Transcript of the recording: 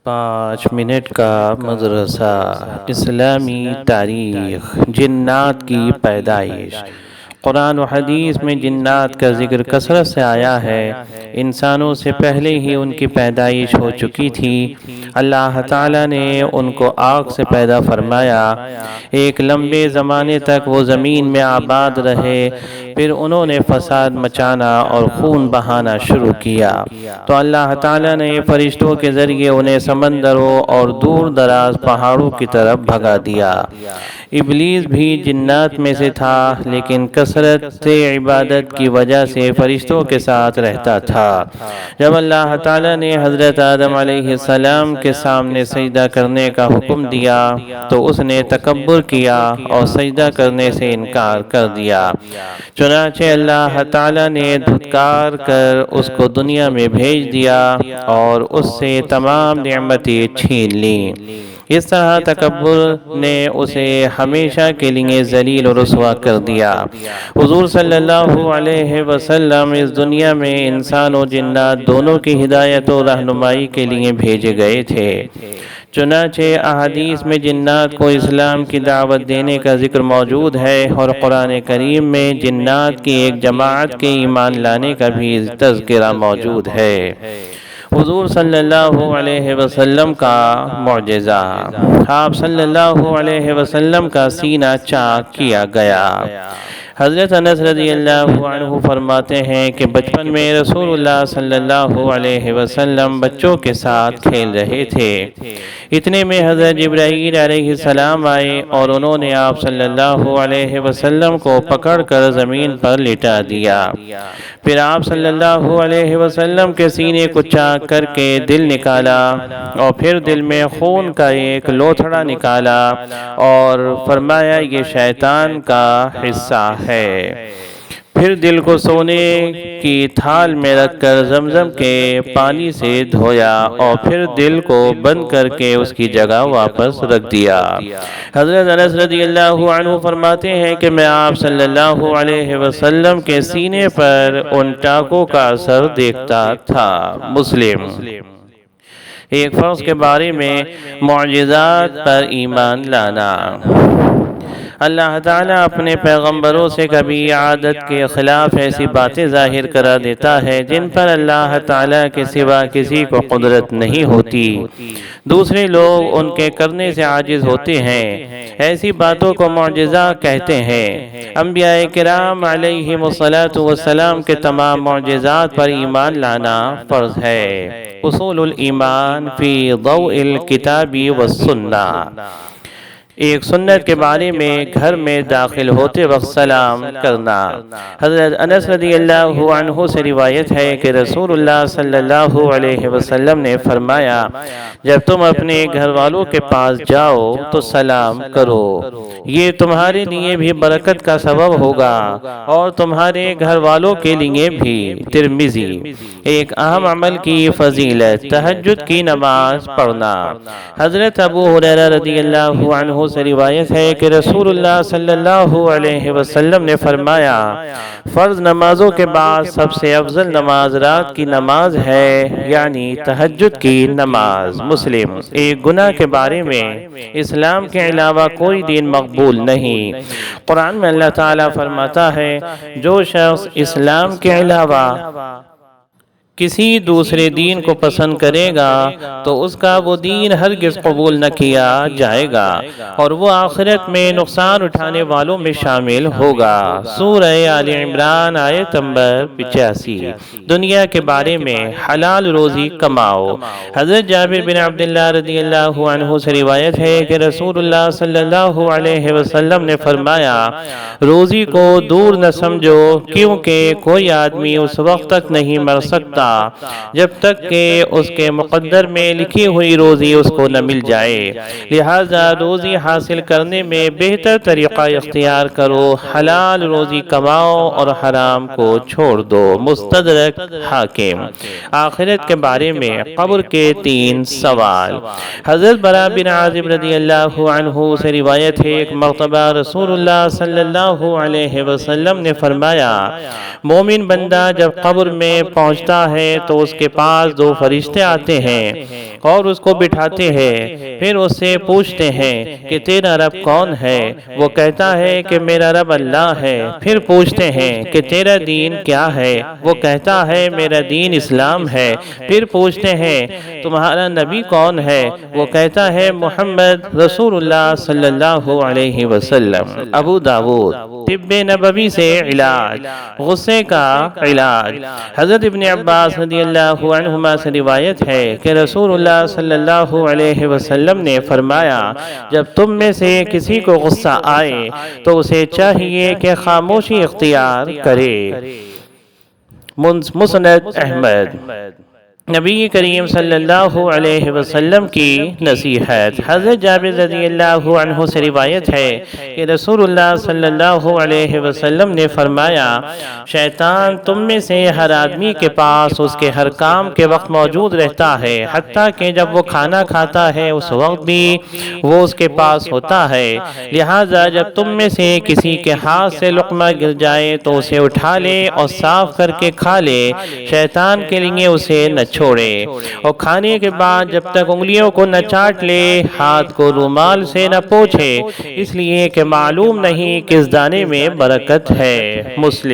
5 minute کا مدرسہ اسلامی تاریخ جنات کی پیدائش۔ قرآن و حدیث میں جنات کا ذکر کثرت سے آیا ہے۔ انسانوں سے پہلے ہی ان کی پیدائش ہو چکی تھی۔ اللہ تعالیٰ نے ان کو آگ سے پیدا فرمایا۔ ایک لمبے زمانے تک وہ زمین میں آباد رہے، پھر انہوں نے فساد مچانا اور خون بہانا شروع کیا تو اللہ تعالیٰ نے فرشتوں کے ذریعے انہیں سمندروں اور دور دراز پہاڑوں کی طرف بھگا دیا۔ ابلیس بھی جنات میں سے تھا، لیکن کثرت عبادت کی وجہ سے فرشتوں کے ساتھ رہتا تھا۔ جب اللہ تعالیٰ نے حضرت آدم علیہ السلام کے سامنے سجدہ کرنے کا حکم دیا تو اس نے تکبر کیا اور سجدہ کرنے سے انکار کر دیا۔ چنانچہ اللہ تعالیٰ نے دھتکار کر اس کو دنیا میں بھیج دیا اور اس سے تمام نعمتیں چھین لیں۔ اس طرح تکبر نے اسے ہمیشہ کے لیے ذلیل و رسوا کر دیا۔ حضور صلی اللہ علیہ وسلم اس دنیا میں انسان و جنات دونوں کی ہدایت و رہنمائی کے لیے بھیجے گئے تھے۔ چنانچہ احادیث میں جنات کو اسلام کی دعوت دینے کا ذکر موجود ہے اور قرآن کریم میں جنات کی ایک جماعت کے ایمان لانے کا بھی تذکرہ موجود ہے۔ حضور صلی اللہ علیہ وسلم کا معجزہ۔ آپ صلی اللہ علیہ وسلم کا سینہ چاک کیا گیا۔ حضرت انس رضی اللہ عنہ فرماتے ہیں کہ بچپن میں رسول اللہ صلی اللہ علیہ وسلم بچوں کے ساتھ کھیل رہے تھے۔ اتنے میں حضرت جبرائیل علیہ السلام آئے اور انہوں نے آپ صلی اللہ علیہ وسلم کو پکڑ کر زمین پر لٹا دیا۔ پھر آپ صلی اللہ علیہ وسلم کے سینے کو چاک کر کے دل نکالا اور پھر دل میں خون کا ایک لوتھڑا نکالا اور فرمایا یہ شیطان کا حصہ ہے۔ پھر دل کو سونے کی تھال میں رکھ کر زمزم کے پانی سے دھویا اور پھر دل کو بند کر کے اس کی جگہ واپس رکھ دیا۔ حضرت انس رضی اللہ عنہ فرماتے ہیں کہ میں آپ صلی اللہ علیہ وسلم کے سینے پر ان ٹاکوں کا اثر دیکھتا تھا۔ مسلم۔ ایک فرض کے بارے میں معجزات پر ایمان لانا۔ اللہ تعالیٰ اپنے پیغمبروں سے کبھی عادت کے خلاف ایسی باتیں ظاہر کرا دیتا ہے جن پر اللہ تعالیٰ کے سوا کسی کو قدرت نہیں ہوتی۔ دوسرے لوگ ان کے کرنے سے عاجز ہوتے ہیں۔ ایسی باتوں کو معجزہ کہتے ہیں۔ انبیاء کرام علیہم السلام کے تمام معجزات پر ایمان لانا فرض ہے۔ اصول الایمان فی ضوء الکتاب والسنہ۔ ایک سنت کے بارے میں گھر میں داخل ہوتے وقت سلام کرنا۔ حضرت انس رضی اللہ عنہ سے روایت ہے کہ رسول اللہ صلی اللہ علیہ وسلم نے فرمایا جب تم اپنے گھر والوں کے پاس جاؤ تو سلام کرو، یہ تمہارے لیے بھی برکت کا سبب ہوگا اور تمہارے گھر والوں کے لیے بھی۔ ترمذی۔ ایک اہم عمل کی فضیلت، تہجد کی نماز پڑھنا۔ حضرت ابو ہریرہ رضی اللہ عنہ سے روایت ہے کہ رسول اللہ صلی اللہ علیہ وسلم نے فرمایا فرض نمازوں کے بعد سب سے افضل نماز رات کی نماز ہے، یعنی تہجد کی نماز۔ مسلم۔ ایک گناہ کے بارے میں اسلام کے علاوہ کوئی دین مقبول نہیں۔ قرآن میں اللہ تعالیٰ فرماتا ہے جو شخص اسلام کے علاوہ کسی دوسرے دین کو پسند کرے گا تو اس کا وہ دین ہرگز قبول نہ کیا جائے گا اور وہ آخرت میں نقصان اٹھانے والوں میں شامل ہوگا۔ سورہ آل عمران آیت نمبر 85۔ دنیا کے بارے میں حلال روزی کماؤ۔ حضرت جابر بن عبداللہ رضی اللہ عنہ سے روایت ہے کہ رسول اللہ صلی اللہ علیہ وسلم نے فرمایا روزی کو دور نہ سمجھو، کیونکہ کوئی آدمی اس وقت تک نہیں مر سکتا جب تک کہ اس کے مقدر میں لکھی ہوئی روزی اس کو نہ مل جائے، لہذا روزی حاصل کرنے میں بہتر طریقہ اختیار کرو، حلال روزی کماؤ اور حرام کو چھوڑ دو۔ مستدرک حاکم۔ آخرت کے بارے میں قبر کے 3 سوال۔ حضرت براء بن عازب رضی اللہ عنہ سے روایت ہے ایک مرتبہ رسول اللہ صلی اللہ علیہ وسلم نے فرمایا مومن بندہ جب قبر میں پہنچتا ہے تو اس کے پاس 2 فرشتے آتے ہیں اور اس کو بٹھاتے ہیں، پھر اس سے پوچھتے ہیں کہ تیرا رب کون ہے؟ وہ کہتا ہے کہ میرا رب اللہ ہے۔ پھر پوچھتے ہیں کہ تیرا دین کیا ہے؟ وہ کہتا ہے میرا دین اسلام ہے۔ پھر پوچھتے ہیں تمہارا نبی کون ہے؟ وہ کہتا ہے محمد رسول اللہ صلی اللہ علیہ وسلم۔ ابو داؤد۔ طب نبوی سے علاج، غصے کا علاج۔ حضرت ابن عباس رضی اللہ عنہما سے روایت ہے کہ رسول اللہ صلی اللہ علیہ وسلم نے فرمایا جب تم میں سے کسی کو غصہ آئے تو اسے چاہیے کہ خاموشی اختیار کرے۔ مسند احمد۔ نبی کریم صلی اللہ علیہ وسلم کی نصیحت۔ حضرت جابر رضی اللہ عنہ سے روایت ہے کہ رسول اللہ صلی اللہ علیہ وسلم نے فرمایا شیطان تم میں سے ہر آدمی کے پاس اس کے ہر کام کے وقت موجود رہتا ہے، حتیٰ کہ جب وہ کھانا کھتا ہے اس وقت بھی وہ اس کے پاس ہوتا ہے، لہٰذا جب تم میں سے کسی کے ہاتھ سے لقمہ گر جائے تو اسے اٹھا لے اور صاف کر کے کھا لے، شیطان کے لیے اسے نہ چھوڑے، اور کھانے کے بعد جب تک انگلیوں کو نہ چاٹ لے ہاتھ کو رومال سے نہ پوچھے، اس لیے کہ معلوم نہیں کس دانے میں برکت ہے۔ مسلم۔